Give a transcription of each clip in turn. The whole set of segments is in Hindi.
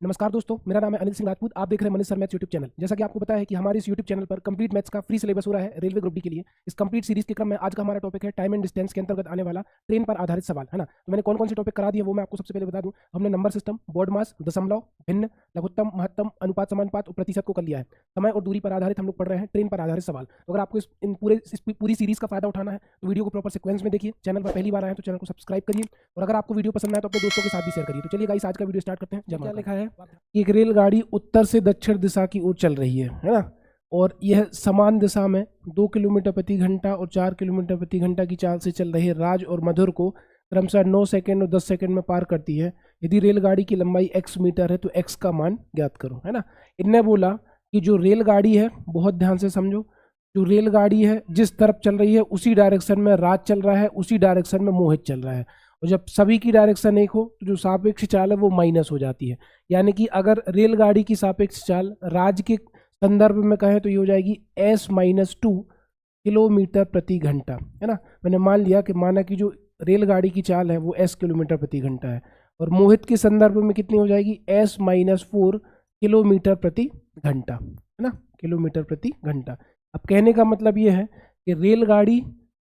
नमस्कार दोस्तों, मेरा नाम है अनिल सिंह राजपूत। आप देख रहे हैं Manish sir maths YouTube channel. जैसा कि आपको पता है कि हमारे इस यूट्यूब चैनल पर कंप्लीट मैथ्स का फ्री सिलेबस हो रहा है रेलवे ग्रुप डी के लिए। इस कंप्लीट सीरीज के क्रम में आज का हमारा टॉपिक है टाइम एंड डिस्टेंस के अंतर्गत आने वाला ट्रेन पर आधारित सवाल, है ना। तो मैंने कौन कौन से टॉपिक करा दिए वो मैं आपको सबसे पहले बता दूं। हमने नंबर सिस्टम, बोर्ड मास, दशमलव, भिन्न, लघुत्तम, महत्तम, अनुपात, समानुपात और प्रतिशत को कर लिया है। समय और दूरी पर आधारित हम लोग पढ़ रहे हैं ट्रेन पर आधारित सवाल। तो अगर आपको इस पूरी सीरीज का फायदा उठाना है तो वीडियो को प्रॉपर सीक्वेंस में देखिए। चैनल पर पहली बार आए तो चैनल को सब्सक्राइब करिए और अगर आपको वीडियो पसंद आए तो अपने दोस्तों के साथ भी शेयर करिए। तो चलिए गाइस, आज का वीडियो स्टार्ट करते हैं। क्या लिखा है कि एक रेलगाड़ी उत्तर से दक्षिण दिशा की ओर चल रही है ना। और यह समान दिशा में 2 किलोमीटर प्रति घंटा और 4 किलोमीटर प्रति घंटा की चाल से चल रही राज और मधुर को क्रमशः 9 सेकंड और 10 सेकंड में पार करती है। यदि रेलगाड़ी की लंबाई x मीटर है तो x का मान ज्ञात करो, है ना। इनने बोला कि जो रेलगाड़ी है, बहुत ध्यान से समझो, जो रेलगाड़ी है जिस तरफ चल रही है उसी डायरेक्शन में राज चल रहा है, उसी डायरेक्शन में मोहित चल रहा है। और जब सभी की डायरेक्शन एक हो तो जो सापेक्ष चाल है वो माइनस हो जाती है। यानी कि अगर रेलगाड़ी की सापेक्ष चाल राज के संदर्भ में कहें तो ये हो जाएगी s-2 किलोमीटर प्रति घंटा, है ना। मैंने मान लिया कि माना कि जो रेलगाड़ी की चाल है वो s किलोमीटर प्रति घंटा है और मोहित के संदर्भ में कितनी हो जाएगी s-4 किलोमीटर प्रति घंटा, है ना, किलोमीटर प्रति घंटा। अब कहने का मतलब ये है कि रेलगाड़ी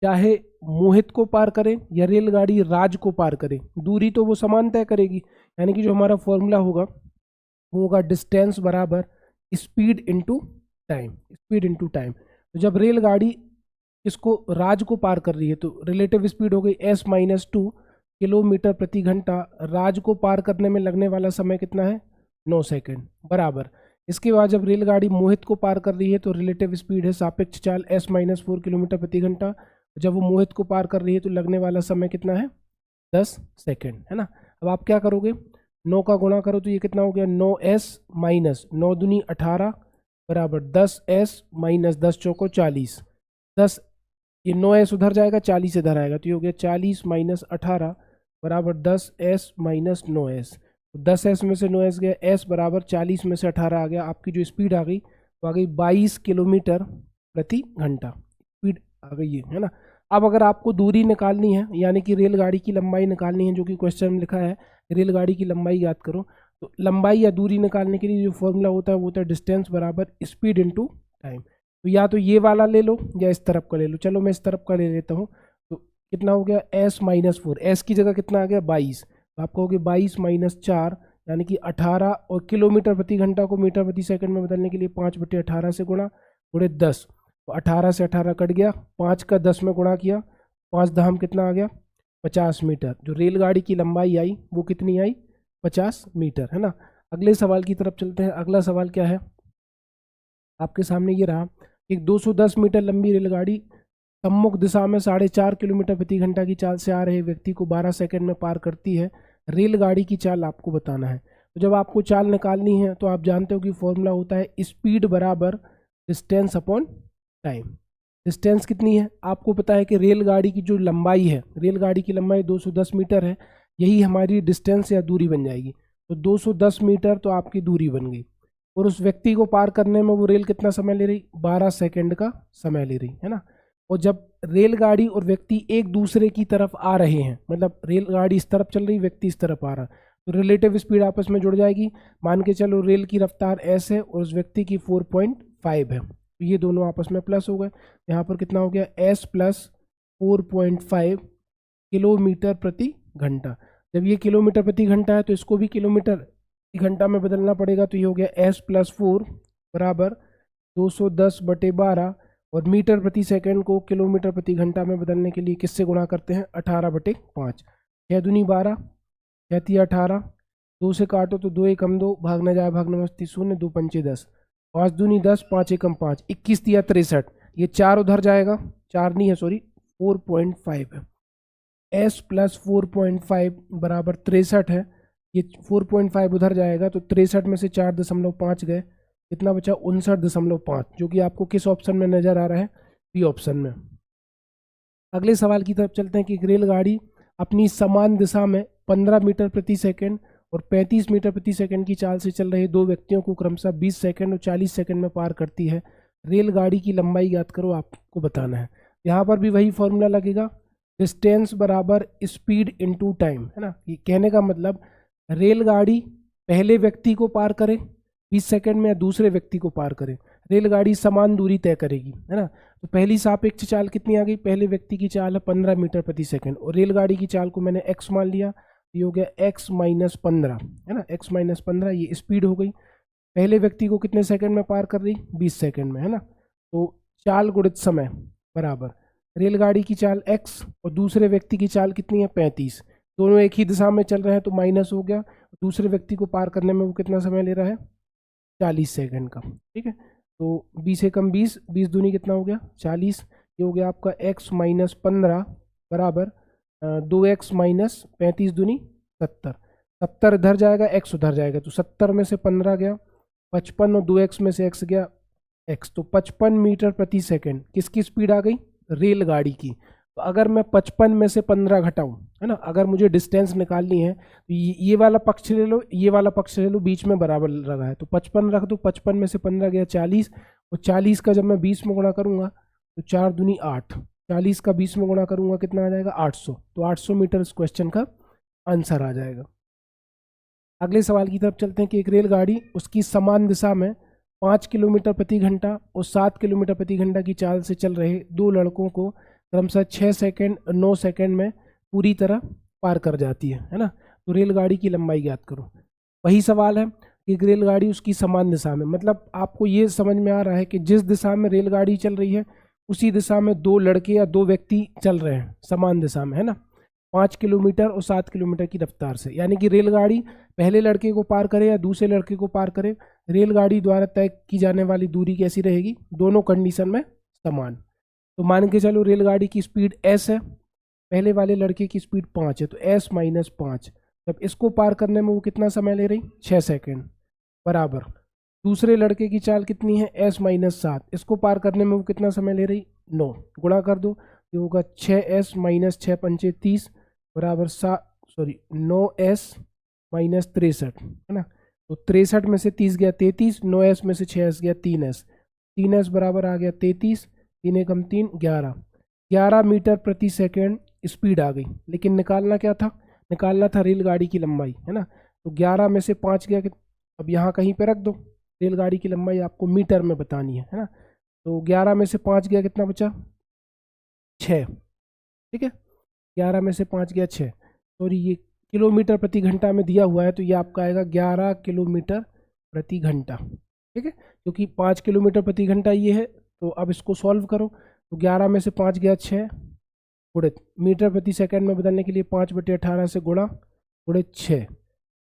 चाहे मोहित को पार करे या रेलगाड़ी राज को पार करे, दूरी तो वो समान तय करेगी। यानी कि जो हमारा फॉर्मूला होगा वो होगा डिस्टेंस बराबर speed into time, speed into time. तो जब रेलगाड़ी इसको राज को पार कर रही है तो रिलेटिव स्पीड हो गई s-2 किलोमीटर प्रति घंटा। राज को पार करने में लगने वाला समय कितना है 9 सेकंड बराबर। इसके बाद जब रेलगाड़ी मोहित को पार कर रही है तो रिलेटिव स्पीड है सापेक्ष चाल s-4 किलोमीटर प्रति घंटा। जब वो मोहित को पार कर रही है तो लगने वाला समय कितना है 10 सेकंड, है ना। अब आप क्या करोगे, 9 का गुणा करो तो ये कितना हो गया 9s माइनस 9 दूनी 18 बराबर 10s माइनस 10 चौको 40। 10 ये 9s उधर जाएगा, 40 इधर आएगा तो ये हो गया 40 माइनस 18 बराबर 10s माइनस 9s। तो 10s में से 9s गया, s बराबर 40 में से 18 आ गया। आपकी जो स्पीड आ गई वो आ गई 22 किलोमीटर प्रति घंटा, स्पीड आ गई है ना। अब अगर आपको दूरी निकालनी है यानी कि रेलगाड़ी की लंबाई निकालनी है, जो कि क्वेश्चन में लिखा है रेलगाड़ी की लंबाई याद करो, तो लंबाई या दूरी निकालने के लिए जो फॉर्मूला होता है वो होता है डिस्टेंस बराबर स्पीड इनटू टाइम। तो या तो ये वाला ले लो या इस तरफ का ले लो। चलो मैं इस तरफ का ले लेता हूँ। तो कितना हो गया s-4, s की जगह कितना आ गया 22। तो आपको हो गया 22 माइनस 4 यानी कि 18। और किलोमीटर प्रति घंटा को मीटर प्रति सेकंड में बदलने के लिए 5/18 से गुणा गुणे 10। तो 18 से 18 कट गया, 5 का 10 में गुणा किया, 5 दहम कितना आ गया 50 मीटर। जो रेलगाड़ी की लंबाई आई वो कितनी आई 50 मीटर, है ना। अगले सवाल की तरफ चलते हैं। अगला सवाल क्या है आपके सामने ये रहा कि 210 मीटर लंबी रेलगाड़ी सम्मुख दिशा में 4.5 किलोमीटर प्रति घंटा की चाल से आ रहे व्यक्ति को 12 सेकंड में पार करती है। रेलगाड़ी की चाल आपको बताना है। तो जब आपको चाल निकालनी है तो आप जानते हो कि फॉर्मूला होता है स्पीड बराबर डिस्टेंस अपॉन टाइम। डिस्टेंस कितनी है आपको पता है कि रेलगाड़ी की जो लंबाई है, रेलगाड़ी की लंबाई 210 मीटर है, यही हमारी डिस्टेंस या दूरी बन जाएगी। तो 210 मीटर तो आपकी दूरी बन गई और उस व्यक्ति को पार करने में वो रेल कितना समय ले रही 12 सेकंड का समय ले रही, है ना। और जब रेलगाड़ी और व्यक्ति एक दूसरे की तरफ आ रहे हैं, मतलब रेलगाड़ी इस तरफ चल रही, व्यक्ति इस तरफ आ रहा, तो रिलेटिव स्पीड आपस में जुड़ जाएगी। मान के चलो रेल की रफ्तार s है और उस व्यक्ति की 4.5 है, तो ये दोनों आपस में प्लस हो गए। यहाँ पर कितना हो गया s प्लस 4.5 किलोमीटर प्रति घंटा। जब ये किलोमीटर प्रति घंटा है तो इसको भी किलोमीटर प्रति घंटा में बदलना पड़ेगा। तो ये हो गया s प्लस 4 बराबर 210/12 और मीटर प्रति सेकंड को किलोमीटर प्रति घंटा में बदलने के लिए किससे गुणा करते हैं 18/5। 6 दूनी 12, 6 तिया 18, 2 से काटो तो 2 एकम 2, भागना जाए भागना मस्ती 0, 2 पंचे 10, 5 दूनी 10, 5 एकम 5, 21 तिया 63। ये 4 उधर जाएगा, 4 नहीं है सॉरी 4.5 है। s प्लस 4.5 बराबर 63 है। ये 4.5 उधर जाएगा तो 63 में से 4.5 गए, कितना बचा 59.5, जो कि आपको किस ऑप्शन में नजर आ रहा है बी ऑप्शन में। अगले सवाल की तरफ चलते हैं कि एक रेलगाड़ी अपनी समान दिशा में 15 मीटर प्रति सेकंड और 35 मीटर प्रति सेकंड की चाल से चल रहे दो व्यक्तियों को क्रमशः 20 सेकंड और 40 सेकंड में पार करती है। रेलगाड़ी की लंबाई याद करो, आपको बताना है। यहाँ पर भी वही फॉर्मूला लगेगा, डिस्टेंस बराबर स्पीड इनटू टाइम, है ना। ये कहने का मतलब रेलगाड़ी पहले व्यक्ति को पार करे 20 सेकंड में या दूसरे व्यक्ति को पार करे, रेलगाड़ी समान दूरी तय करेगी, है ना। तो पहली सापेक्ष चाल कितनी आ गई, पहले व्यक्ति की चाल है 15 मीटर प्रति सेकंड और रेलगाड़ी की चाल को मैंने x मान लिया, ये हो गया x माइनस 15, है ना, x माइनस 15, ये स्पीड हो गई। पहले व्यक्ति को कितने सेकंड में पार कर रही, 20 सेकंड में, है ना। तो चाल गुणित समय बराबर रेलगाड़ी की चाल x और दूसरे व्यक्ति की चाल कितनी है 35, दोनों एक ही दिशा में चल रहे हैं तो माइनस हो गया, दूसरे व्यक्ति को पार करने में वो कितना समय ले रहा है 40 सेकंड का, ठीक है। तो 20 से कम 20, 20 दूनी कितना हो गया 40, ये हो गया आपका x माइनस 15 बराबर 2x माइनस 35 दूनी 70, 70 इधर जाएगा x उधर जाएगा, तो 70 में से 15 गया 55 और 2x में से x गया x, तो 55 मीटर प्रति सेकंड किसकी स्पीड आ गई, रेलगाड़ी की। तो अगर मैं 55 में से 15 घटाऊं, है ना, अगर मुझे डिस्टेंस निकालनी है तो ये वाला पक्ष ले लो, ये वाला पक्ष ले लो, बीच में बराबर लगा है तो 55 रख दो, 55 में से 15 गया 40 और 40 का जब मैं 20 में गुणा करूंगा तो 4 दूनी 8, 40 का 20 में गुणा करूंगा कितना आ जाएगा 800, तो 800 मीटर इस क्वेश्चन का आंसर आ जाएगा। अगले सवाल की तरफ चलते हैं कि एक रेलगाड़ी उसकी समान दिशा में 5 किलोमीटर प्रति घंटा और 7 किलोमीटर प्रति घंटा की चाल से चल रहे दो लड़कों को क्रमशः 6 सेकंड 9 सेकंड में पूरी तरह पार कर जाती है ना। तो रेलगाड़ी की लंबाई ज्ञात करो। वही सवाल है कि रेलगाड़ी उसकी समान दिशा में, मतलब आपको ये समझ में आ रहा है कि जिस दिशा में रेलगाड़ी चल रही है उसी दिशा में दो लड़के या दो व्यक्ति चल रहे हैं समान दिशा में, है ना, 5 किलोमीटर और 7 किलोमीटर की रफ्तार से। यानी कि रेलगाड़ी पहले लड़के को पार करे या दूसरे लड़के को पार करे, रेलगाड़ी द्वारा तय की जाने वाली दूरी कैसी रहेगी, दोनों कंडीशन में समान। तो मान के चलो रेलगाड़ी की स्पीड s है, पहले वाले लड़के की स्पीड 5 है, तो s माइनस 5, जब इसको पार करने में वो कितना समय ले रही 6 सेकेंड बराबर दूसरे लड़के की चाल कितनी है s माइनस 7, इसको पार करने में वो कितना समय ले रही 9, गुणा कर दो, ये होगा 6s माइनस 6 पंचे 30 बराबर 9s माइनस 63, है ना। तो 63 में से 30 गया 33, 9s में से 6s गया 3s बराबर आ गया 33, 3 एकम 3 11 मीटर प्रति सेकेंड स्पीड आ गई। लेकिन निकालना क्या था, निकालना था रेलगाड़ी की लंबाई, है ना। तो 11 में से 5 गया, अब यहाँ कहीं पे रख दो, रेलगाड़ी की लंबाई आपको मीटर में बतानी है ना। तो 11 में से 5 गया कितना बचा 6, ठीक है, 11 में से 5 गया 6, और ये किलोमीटर प्रति घंटा में दिया हुआ है तो ये आपका आएगा 11 किलोमीटर प्रति घंटा, ठीक है, क्योंकि 5 किलोमीटर प्रति घंटा ये है। तो अब इसको सॉल्व करो, तो 11 में से 5 गया 6, गुणित मीटर प्रति सेकंड में बदलने के लिए 5/18 से गुणा गुणित 6,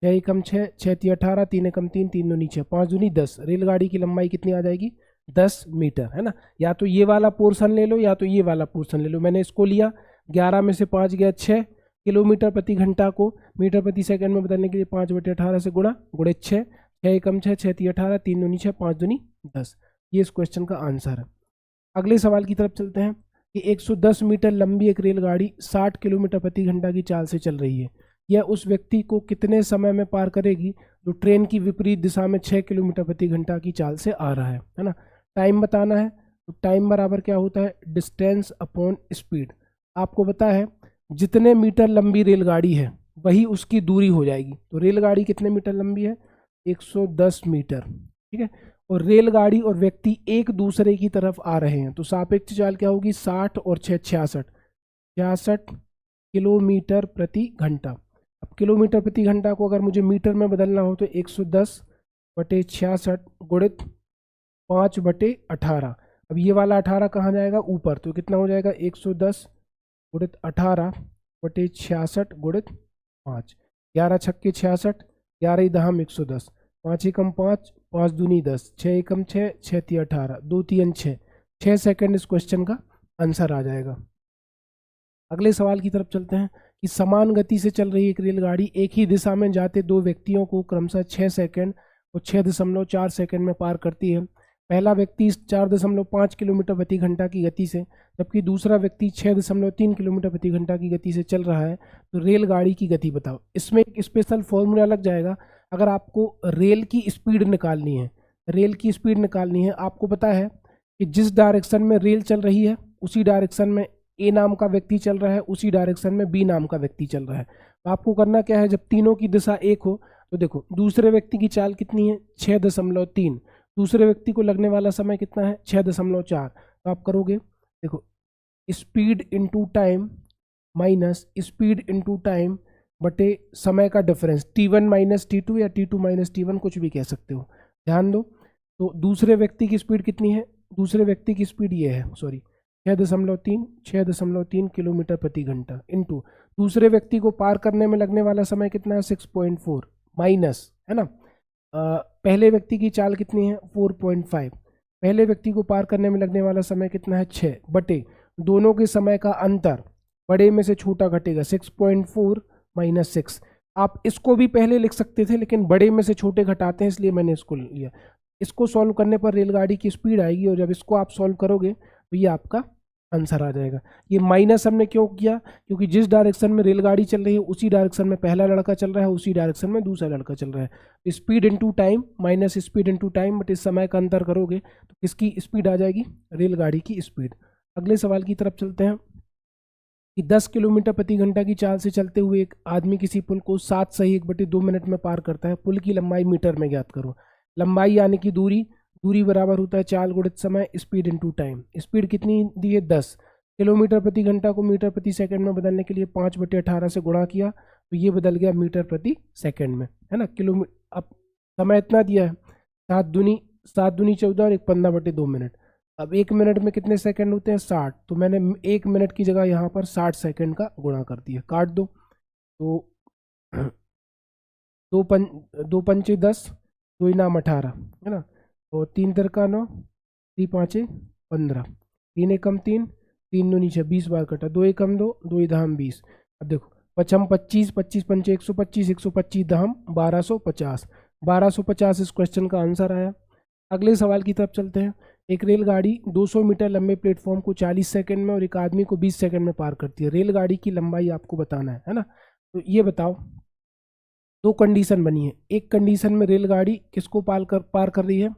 6 एकम 6, 6 × 18, 3 एकम 3, 3 दूनी 6, 5 दूनी 10। रेलगाड़ी की लंबाई कितनी आ जाएगी 10 मीटर, है ना। या तो ये वाला पोर्शन ले लो या तो ये वाला पोर्शन ले लो, मैंने इसको लिया, 11 में से 5 गया 6, किलोमीटर प्रति घंटा को मीटर प्रति सेकंड में बदलने के लिए 5/18 से गुणा गुणित 6, 6 एकम 6, 6 × 18, 3 दूनी 6, 5 दूनी 10। ये इस क्वेश्चन का आंसर है। अगले सवाल की तरफ चलते हैं कि 110 मीटर लंबी एक रेलगाड़ी 60 किलोमीटर प्रति घंटा की चाल से चल रही है। यह उस व्यक्ति को कितने समय में पार करेगी जो ट्रेन की विपरीत दिशा में 6 किलोमीटर प्रति घंटा की चाल से आ रहा है ना। टाइम बताना है, तो टाइम बराबर क्या होता है डिस्टेंस अपॉन स्पीड। आपको पता है जितने मीटर लंबी रेलगाड़ी है वही उसकी दूरी हो जाएगी। तो रेलगाड़ी कितने मीटर लंबी है 110 मीटर, ठीक है, और रेलगाड़ी और व्यक्ति एक दूसरे की तरफ आ रहे हैं, तो सापेक्ष चाल क्या होगी 60 और 6 66 किलोमीटर प्रति घंटा। अब किलोमीटर प्रति घंटा को अगर मुझे मीटर में बदलना हो तो 110/66 गुणित 5/18। अब ये वाला 18 कहाँ जाएगा ऊपर, तो कितना हो जाएगा 110 गुणित 18/66 गुणित 5, 11 छक्के 66, 11 दहम 110, 5 एकम 5, 5 दूनी 10, 6 एकम 6, 6 × 18, 2 3 6, 6 सेकंड इस क्वेश्चन का आंसर आ जाएगा। अगले सवाल की तरफ चलते हैं कि समान गति से चल रही एक रेलगाड़ी एक ही दिशा में जाते दो व्यक्तियों को क्रमशः 6 सेकंड और 6.4 सेकंड में पार करती है। पहला व्यक्ति 4.5 किलोमीटर प्रति घंटा की गति से, जबकि दूसरा व्यक्ति 6.3 किलोमीटर प्रति घंटा की गति से चल रहा है, तो रेलगाड़ी की गति बताओ। इसमें एक स्पेशल फॉर्मूला लग जाएगा। अगर आपको रेल की स्पीड निकालनी है, रेल की स्पीड निकालनी है, आपको पता है कि जिस डायरेक्शन में रेल चल रही है उसी डायरेक्शन में ए नाम का व्यक्ति चल रहा है, उसी डायरेक्शन में बी नाम का व्यक्ति चल रहा है। तो आपको करना क्या है, जब तीनों की दिशा एक हो, तो देखो दूसरे व्यक्ति की चाल कितनी है 6.3, दूसरे व्यक्ति को लगने वाला समय कितना है 6.4। तो आप करोगे देखो speed into time minus speed into time बटे समय का डिफरेंस T1 माइनस T2 या T2 माइनस T1 कुछ भी कह सकते हो। ध्यान दो, तो दूसरे व्यक्ति की स्पीड कितनी है, दूसरे व्यक्ति की स्पीड ये है, सॉरी 6.3 किलोमीटर प्रति घंटा इनटू दूसरे व्यक्ति को पार करने में लगने वाला समय कितना है 6.4 माइनस, है ना, पहले व्यक्ति की चाल कितनी है 4.5, पहले व्यक्ति को पार करने में लगने वाला समय कितना है 6 बटे दोनों के समय का अंतर, बड़े में से छोटा घटेगा 6.4 माइनस 6। आप इसको भी पहले लिख सकते थे लेकिन बड़े में से छोटे घटाते हैं इसलिए मैंने इसको लिया। इसको सॉल्व करने पर रेलगाड़ी की स्पीड आएगी और जब इसको आप सॉल्व करोगे तो ये आपका आंसर आ जाएगा। ये माइनस हमने क्यों किया, क्योंकि जिस डायरेक्शन में रेलगाड़ी चल रही है उसी डायरेक्शन में पहला लड़का चल रहा है, उसी डायरेक्शन में दूसरा लड़का चल रहा है। Speed into time minus speed into time, but इस समय का अंतर करोगे तो किसकी स्पीड आ जाएगी, रेलगाड़ी की स्पीड। अगले सवाल की तरफ चलते हैं कि 10 किलोमीटर प्रति घंटा की चाल से चलते हुए एक आदमी किसी पुल को 7 सही 1/2 मिनट में पार करता है। पुल की लंबाई मीटर में ज्ञात करो। लंबाई यानी कि दूरी बराबर होता है चाल गुणित समय स्पीड इनटू टाइम। स्पीड कितनी दी है 10, किलोमीटर प्रति घंटा को मीटर प्रति सेकंड में बदलने के लिए 5/18 से गुणा किया तो ये बदल गया मीटर प्रति सेकंड में, है ना। किलोमीटर, अब समय इतना दिया है 7 दूनी 14 और 15/2 मिनट। अब 1 मिनट में कितने सेकंड होते हैं 60, तो मैंने 1 मिनट की जगह यहाँ पर 60 सेकंड का गुणा कर दिया। काट दो तो 2 पंचे 10, 2 इनाम 18, है ना, और 3 तिरका 9, 3 पाँचे 15, 3 एकम 3, 3 दूनी 6, 20 बार कटा, 2 एकम 2, 2 धाम 20। अब देखो पचम 25, 25 पंचे 125, 125 दहम 1250, 1250 इस क्वेश्चन का आंसर आया। अगले सवाल की तरफ चलते हैं। एक रेलगाड़ी 200 मीटर लंबे प्लेटफॉर्म को 40 सेकंड में और एक आदमी को 20 सेकंड में पार करती है। रेलगाड़ी की लंबाई आपको बताना है ना। तो ये बताओ, दो कंडीशन बनी है। एक कंडीशन में रेलगाड़ी किसको पार कर रही है,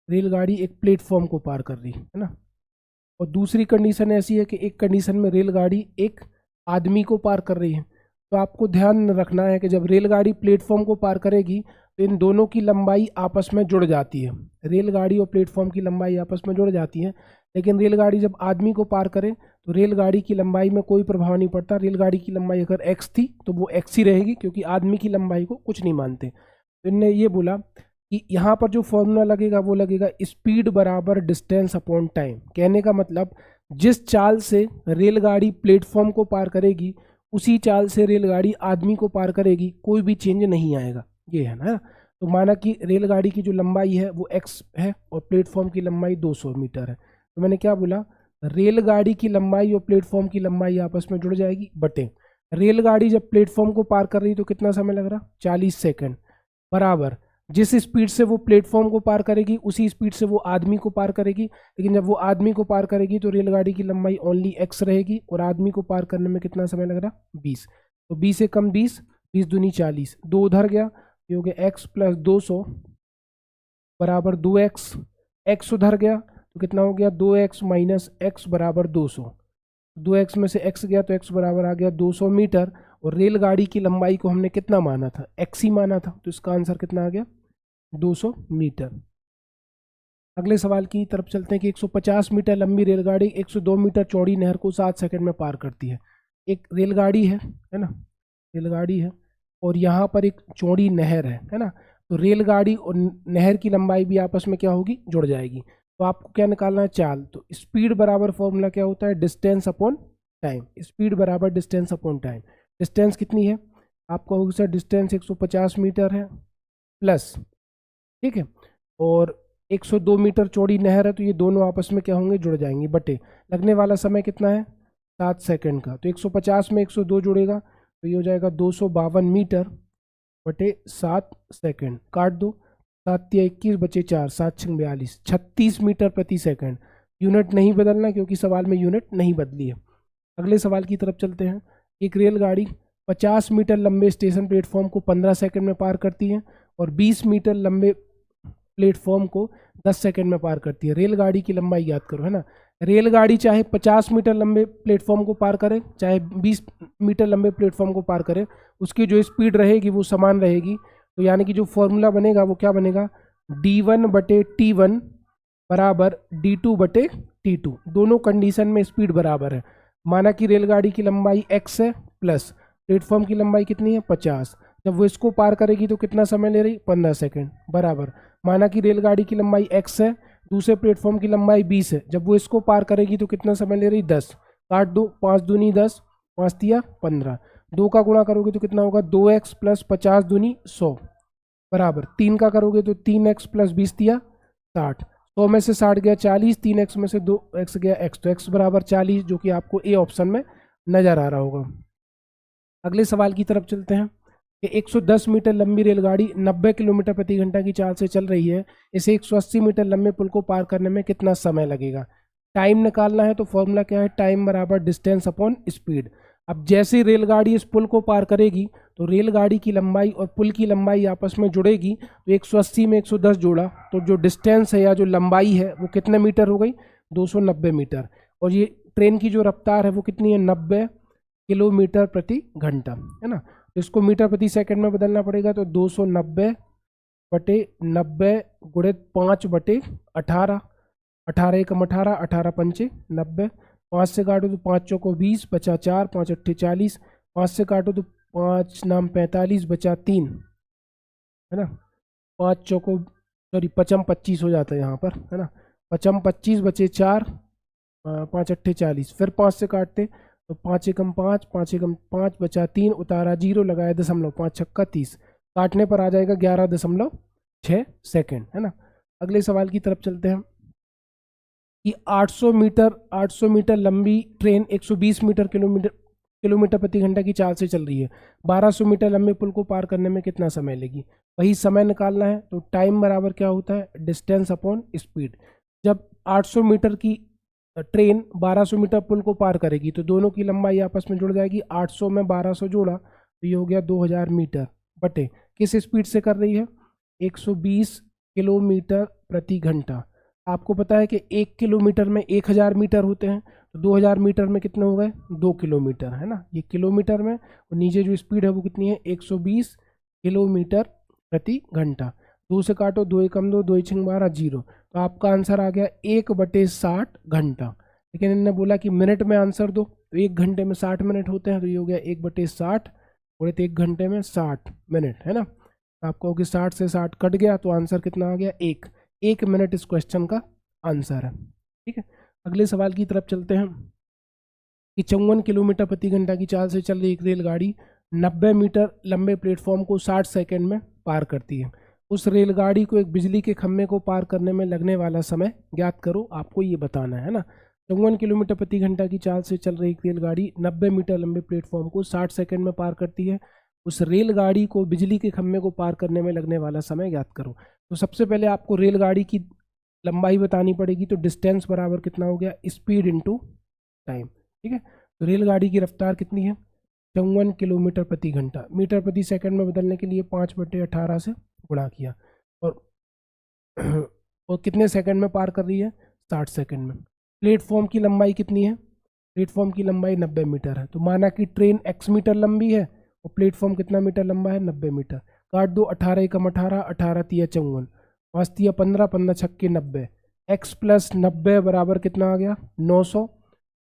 रेलगाड़ी एक प्लेटफॉर्म को पार कर रही है ना, और दूसरी कंडीशन ऐसी है कि एक कंडीशन में रेलगाड़ी एक आदमी को पार कर रही है। तो आपको ध्यान रखना है कि जब रेलगाड़ी प्लेटफॉर्म को पार करेगी तो इन दोनों की लंबाई आपस में जुड़ जाती है। रेलगाड़ी और प्लेटफॉर्म की लंबाई आपस में जुड़ जाती है, लेकिन रेलगाड़ी जब आदमी को पार करे तो रेलगाड़ी की लंबाई में कोई प्रभाव नहीं पड़ता। रेलगाड़ी की लंबाई अगर x थी तो वो x ही रहेगी, क्योंकि आदमी की लंबाई को कुछ नहीं मानते। तो इनने ये बोला कि यहाँ पर जो फॉर्मूला लगेगा वो लगेगा स्पीड बराबर डिस्टेंस अपॉन टाइम। कहने का मतलब जिस चाल से रेलगाड़ी प्लेटफॉर्म को पार करेगी उसी चाल से रेलगाड़ी आदमी को पार करेगी, कोई भी चेंज नहीं आएगा, ये है ना। तो माना कि रेलगाड़ी की जो लंबाई है वो x है और प्लेटफॉर्म की लंबाई 200 मीटर है। तो मैंने क्या बोला, रेलगाड़ी की लंबाई और प्लेटफॉर्म की लंबाई आपस में जुड़ जाएगी, बटे रेलगाड़ी जब प्लेटफॉर्म को पार कर रही तो कितना समय लग रहा 40 सेकंड, बराबर जिस स्पीड से वो प्लेटफॉर्म को पार करेगी उसी स्पीड से वो आदमी को पार करेगी। लेकिन जब वो आदमी को पार करेगी तो रेलगाड़ी की लंबाई ओनली x रहेगी और आदमी को पार करने में कितना समय लग रहा 20। तो 20 से कम 20, 20 दूनी 40, 2 उधर गया, ये हो गया x प्लस 200 बराबर 2x, x उधर गया तो कितना हो गया 2x माइनस x बराबर 200। 2x में से x गया तो x बराबर आ गया 200 मीटर, और रेलगाड़ी की लंबाई को हमने कितना माना था, x ही माना था, तो इसका आंसर कितना आ गया 200 मीटर। अगले सवाल की तरफ चलते हैं कि 150 मीटर लंबी रेलगाड़ी 102 मीटर चौड़ी नहर को 7 सेकंड में पार करती है। एक रेलगाड़ी है ना, रेलगाड़ी है और यहाँ पर एक चौड़ी नहर है ना। तो रेलगाड़ी और नहर की लंबाई भी आपस में क्या होगी, जुड़ जाएगी। तो आपको क्या निकालना है, चाल। तो स्पीड बराबर फॉर्मूला क्या होता है, डिस्टेंस अपॉन टाइम। स्पीड बराबर डिस्टेंस अपॉन टाइम। डिस्टेंस कितनी है, आपको होगी सर डिस्टेंस 150 मीटर है प्लस, ठीक है, और 102 मीटर चौड़ी नहर है, तो ये दोनों आपस में क्या होंगे, जुड़ जाएंगे, बटे लगने वाला समय कितना है 7 सेकंड का। तो 150 में 102 जुड़ेगा तो ये हो जाएगा 252 मीटर बटे 7 सेकंड। काट दो, 7 या 21 बचे 4, 7 6 42, 36 मीटर प्रति सेकंड। यूनिट नहीं बदलना क्योंकि सवाल में यूनिट नहीं बदली है। अगले सवाल की तरफ चलते हैं। एक रेलगाड़ी 50 मीटर लंबे स्टेशन प्लेटफॉर्म को 15 सेकंड में पार करती है और 20 मीटर लंबे प्लेटफॉर्म को 10 सेकंड में पार करती है। रेलगाड़ी की लंबाई याद करो, है ना। रेलगाड़ी चाहे 50 मीटर लंबे प्लेटफॉर्म को पार करे चाहे 20 मीटर लंबे प्लेटफॉर्म को पार करे, उसकी जो स्पीड रहेगी वो समान रहेगी। तो यानी कि जो फॉर्मूला बनेगा वो क्या बनेगा, d1/t1 बराबर d2/t2। दोनों कंडीशन में स्पीड बराबर है। माना कि रेलगाड़ी की लंबाई x है प्लस प्लेटफॉर्म की लंबाई कितनी है 50। जब वो इसको पार करेगी तो कितना समय ले रही, 15 सेकेंड बराबर। माना कि रेलगाड़ी की लंबाई x है, दूसरे प्लेटफॉर्म की लंबाई 20 है, जब वो इसको पार करेगी तो कितना समय ले रही, 10। काट दो, 5 दूनी 10, 5 तिया 15। 2 का गुणा करोगे तो कितना होगा, 2x प्लस 50 दूनी 100 बराबर। 3 का करोगे तो 3x प्लस 20 तिया 60। 100 में से 60 गया 40, 3x में से 2x गया x, तो x बराबर 40, जो कि आपको ए ऑप्शन में नजर आ रहा होगा। अगले सवाल की तरफ चलते हैं कि 110 मीटर लंबी रेलगाड़ी 90 किलोमीटर प्रति घंटा की चाल से चल रही है। इसे 180 मीटर लंबे पुल को पार करने में कितना समय लगेगा। टाइम निकालना है तो फॉर्मूला क्या है, टाइम बराबर डिस्टेंस अपॉन स्पीड। अब जैसे रेलगाड़ी इस पुल को पार करेगी तो रेलगाड़ी की लंबाई और पुल की लंबाई आपस में जुड़ेगी, तो 180 में 110 जोड़ा तो जो डिस्टेंस है या जो लंबाई है वो कितने मीटर हो गई, 290 मीटर। और ये ट्रेन की जो रफ्तार है वो कितनी है, 90 किलोमीटर प्रति घंटा, है ना। तो इसको मीटर प्रति सेकंड में बदलना पड़ेगा, तो 290/90 गुणित 5/18। 18 एकम 18, 18 पंचे 90। 5 से काटो तो 5 चौको 20, बचा 4, 5 अट्ठे 40। 5 से काटो तो 5 नाम 45, बचा 3, है ना। 5 चौको सॉरी 5 25 हो जाता है यहाँ पर, है ना। 5 25 बचे 4, 5 अट्ठे 40। फिर 5 से काटते तो 5 एकम 5, 5 एकम 5, बचा 3, उतारा 0, लगाया दशमलव, 5 छक्का 30। काटने पर आ जाएगा 11.6 सेकेंड, है ना। अगले सवाल की तरफ चलते हैं कि 800 मीटर लंबी ट्रेन 120 किलोमीटर प्रति घंटा की चाल से चल रही है। 1200 मीटर लंबे पुल को पार करने में कितना समय लेगी। वही समय निकालना है तो टाइम बराबर क्या होता है, डिस्टेंस अपॉन स्पीड। जब 800 मीटर की ट्रेन 1200 मीटर पुल को पार करेगी तो दोनों की लंबाई आपस में जुड़ जाएगी। 800 में 1200 जोड़ा तो ये हो गया 2000 मीटर बटे किस स्पीड से कर रही है, 120 किलोमीटर प्रति घंटा। आपको पता है कि 1 किलोमीटर में 1000 मीटर होते हैं, तो 2000 मीटर में कितने हो गए, 2 किलोमीटर, है ना। ये किलोमीटर में, और नीचे जो स्पीड है वो कितनी है, 120 किलोमीटर प्रति घंटा। 2 से काटो, 2 एकम 2, 2 छंग 12, 0। तो आपका आंसर आ गया 1/60 घंटा। लेकिन इन्होंने बोला कि मिनट में आंसर दो, तो 1 घंटे में 60 मिनट होते हैं, तो ये हो गया 1/60 और 1 घंटे में 60 मिनट, है ना। आपको कि 60 से 60 कट गया तो आंसर कितना आ गया, 1 मिनट इस क्वेश्चन का आंसर है। ठीक है, अगले सवाल की तरफ चलते हैं कि 54 किलोमीटर प्रति घंटा की चाल से चल रही एक रेलगाड़ी 90 मीटर लंबे प्लेटफॉर्म को 60 सेकंड में पार करती है। उस रेलगाड़ी को एक बिजली के खंभे को पार करने में लगने वाला समय ज्ञात करो, आपको ये बताना है ना। 54 किलोमीटर प्रति घंटा की चाल से चल रही एक रेलगाड़ी 90 मीटर लंबे प्लेटफॉर्म को 60 सेकंड में पार करती है। उस रेलगाड़ी को बिजली के खंभे को पार करने में लगने वाला समय ज्ञात करो। तो सबसे पहले आपको रेलगाड़ी की लंबाई बतानी पड़ेगी, तो डिस्टेंस बराबर कितना हो गया, स्पीड इनटू टाइम। ठीक है, तो रेलगाड़ी की रफ्तार कितनी है, 54 किलोमीटर प्रति घंटा। मीटर प्रति सेकंड में बदलने के लिए 5/18 से गुणा किया, और कितने सेकंड में पार कर रही है, 60 सेकंड में। प्लेटफॉर्म की लंबाई कितनी है, प्लेटफॉर्म की लंबाई 90 मीटर है। तो माना कि ट्रेन x मीटर लंबी है और प्लेटफॉर्म कितना मीटर लंबा है, 90 मीटर। काट दो, 18 एकम 18, 18 तिया 54, 5 तिया 15, 15 छक्के 90। x प्लस 90 बराबर कितना आ गया, 900।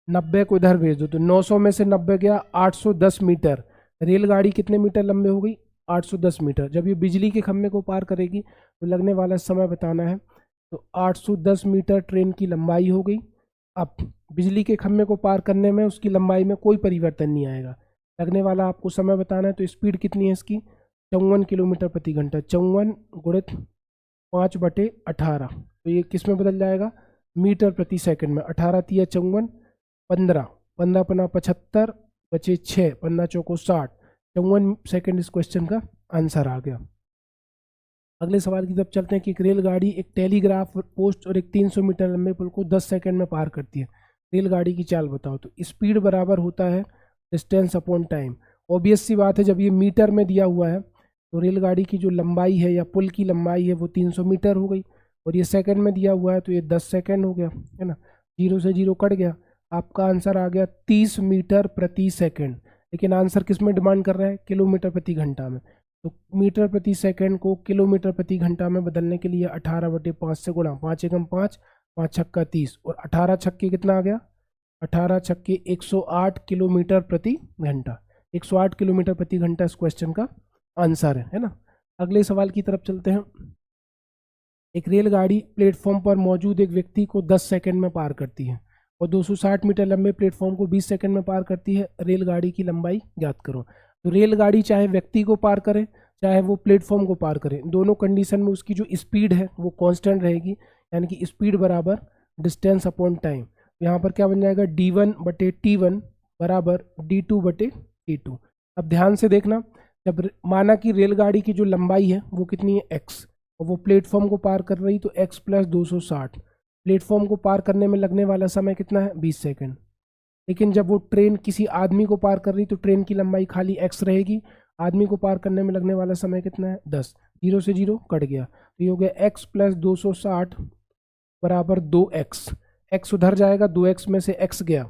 90 को इधर भेज दो तो 900 में से 90 गया 810 मीटर। रेलगाड़ी कितने मीटर लंबे हो गई, 810 मीटर। जब ये बिजली के खंभे को पार करेगी तो लगने वाला समय बताना है, तो 810 मीटर ट्रेन की लंबाई हो गई। अब बिजली के खंभे को पार करने में उसकी लंबाई में कोई परिवर्तन नहीं आएगा, लगने वाला आपको समय बताना है। तो स्पीड कितनी है इसकी, 54 किलोमीटर प्रति घंटा। 54 गुणित 5/18, तो ये किस में बदल जाएगा, मीटर प्रति सेकंड में। 18 तिया 54, 15, 15 पना 75, बचे 6, 15 चौको 60। 54 सेकंड इस क्वेश्चन का आंसर आ गया। अगले सवाल की तरफ चलते हैं कि एक रेलगाड़ी एक टेलीग्राफ पोस्ट और एक 300 मीटर लंबे पुल को 10 सेकंड में पार करती है। रेलगाड़ी की चाल बताओ। तो स्पीड बराबर होता है डिस्टेंस अपॉन टाइम। ऑब्वियस सी बात है, जब ये मीटर में दिया हुआ है तो रेलगाड़ी की जो लंबाई है या पुल की लंबाई है वो 300 मीटर हो गई, और ये सेकंड में दिया हुआ है तो ये 10 सेकंड हो गया, है ना। 0 से 0 कट गया, आपका आंसर आ गया 30 मीटर प्रति सेकंड। लेकिन आंसर किस में डिमांड कर रहा है, किलोमीटर प्रति घंटा में। तो मीटर प्रति सेकंड को किलोमीटर प्रति घंटा में बदलने के लिए 18/5 से गुणा, 5 एकम 5, 5 छक्का 30 और 18 छक्के कितना आ गया, 18 छक्के 108 किलोमीटर प्रति घंटा। 108 किलोमीटर प्रति घंटा इस क्वेश्चन का आंसर है ना। अगले सवाल की तरफ चलते हैं। एक रेलगाड़ी प्लेटफॉर्म पर मौजूद एक व्यक्ति को 10 सेकंड में पार करती है और 260 मीटर लंबे प्लेटफॉर्म को 20 सेकंड में पार करती है। रेलगाड़ी की लंबाई ज्ञात करो। तो रेलगाड़ी चाहे व्यक्ति को पार करे चाहे वो प्लेटफॉर्म को पार करे, दोनों कंडीशन में उसकी जो स्पीड है वो कांस्टेंट रहेगी, यानी कि स्पीड बराबर डिस्टेंस अपॉन टाइम। यहाँ पर क्या बन जाएगा, d1/t1 बराबर d2/t2। अब ध्यान से देखना, जब माना कि रेलगाड़ी की जो लंबाई है वो कितनी है x, और वो प्लेटफॉर्म को पार कर रही, तो x + 260। प्लेटफॉर्म को पार करने में लगने वाला समय कितना है, 20 सेकंड। लेकिन जब वो ट्रेन किसी आदमी को पार कर रही तो ट्रेन की लंबाई खाली x रहेगी, आदमी को पार करने में लगने वाला समय कितना है, 10। 0 से 0 कट गया, तो ये हो गया x + 260 बराबर 2x। x उधर जाएगा, 2x में से x गया,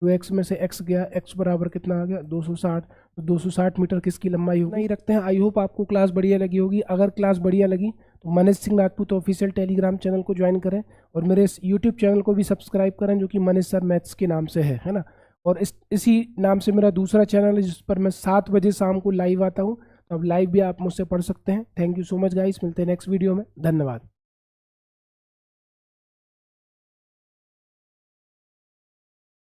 2x में से x गया, x बराबर कितना आ गया, 260। तो 260 मीटर किसकी लंबाई होगी, नहीं रखते हैं। आई होप आपको क्लास बढ़िया लगी होगी। अगर क्लास बढ़िया लगी तो Manish Singh Rajput official Telegram channel को ज्वाइन करें और मेरे इस यूट्यूब चैनल को भी सब्सक्राइब करें, जो कि मनीष सर मैथ्स के नाम से है ना। और इसी नाम से मेरा दूसरा चैनल है जिस पर मैं 7 बजे शाम को लाइव आता हूँ, तो अब लाइव भी आप मुझसे पढ़ सकते हैं। Thank you so much guys, मिलते हैं नेक्स्ट वीडियो में। धन्यवाद।